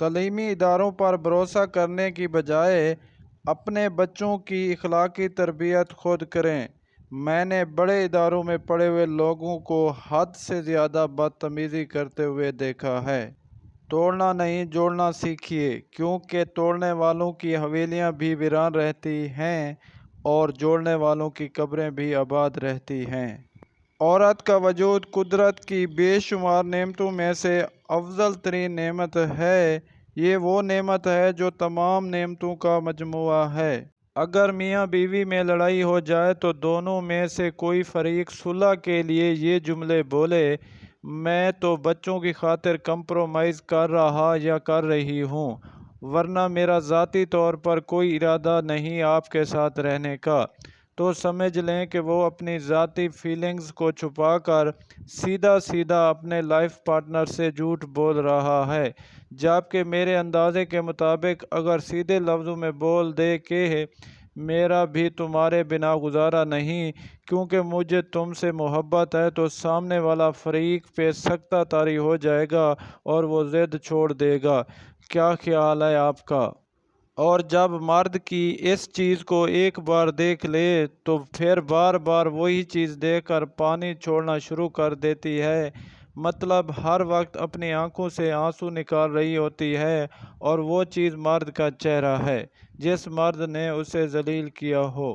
تعلیمی اداروں پر بھروسہ کرنے کی بجائے اپنے بچوں کی اخلاقی تربیت خود کریں۔ میں نے بڑے اداروں میں پڑھے ہوئے لوگوں کو حد سے زیادہ بدتمیزی کرتے ہوئے دیکھا ہے۔ توڑنا نہیں جوڑنا سیکھیے، کیونکہ توڑنے والوں کی حویلیاں بھی ویران رہتی ہیں اور جوڑنے والوں کی قبریں بھی آباد رہتی ہیں۔ عورت کا وجود قدرت کی بے شمار نعمتوں میں سے افضل ترین نعمت ہے۔ یہ وہ نعمت ہے جو تمام نعمتوں کا مجموعہ ہے۔ اگر میاں بیوی میں لڑائی ہو جائے تو دونوں میں سے کوئی فریق صلح کے لیے یہ جملے بولے، میں تو بچوں کی خاطر کمپرومائز کر رہا یا کر رہی ہوں، ورنہ میرا ذاتی طور پر کوئی ارادہ نہیں آپ کے ساتھ رہنے کا، تو سمجھ لیں کہ وہ اپنی ذاتی فیلنگز کو چھپا کر سیدھا سیدھا اپنے لائف پارٹنر سے جھوٹ بول رہا ہے، جبکہ میرے اندازے کے مطابق اگر سیدھے لفظوں میں بول دے کہ میرا بھی تمہارے بنا گزارا نہیں کیونکہ مجھے تم سے محبت ہے، تو سامنے والا فریق پہ سکتہ طاری ہو جائے گا اور وہ ضد چھوڑ دے گا۔ کیا خیال ہے آپ کا؟ اور جب مرد کی اس چیز کو ایک بار دیکھ لے تو پھر بار بار وہی چیز دیکھ کر پانی چھوڑنا شروع کر دیتی ہے، مطلب ہر وقت اپنی آنکھوں سے آنسو نکال رہی ہوتی ہے، اور وہ چیز مرد کا چہرہ ہے، جس مرد نے اسے ذلیل کیا ہو۔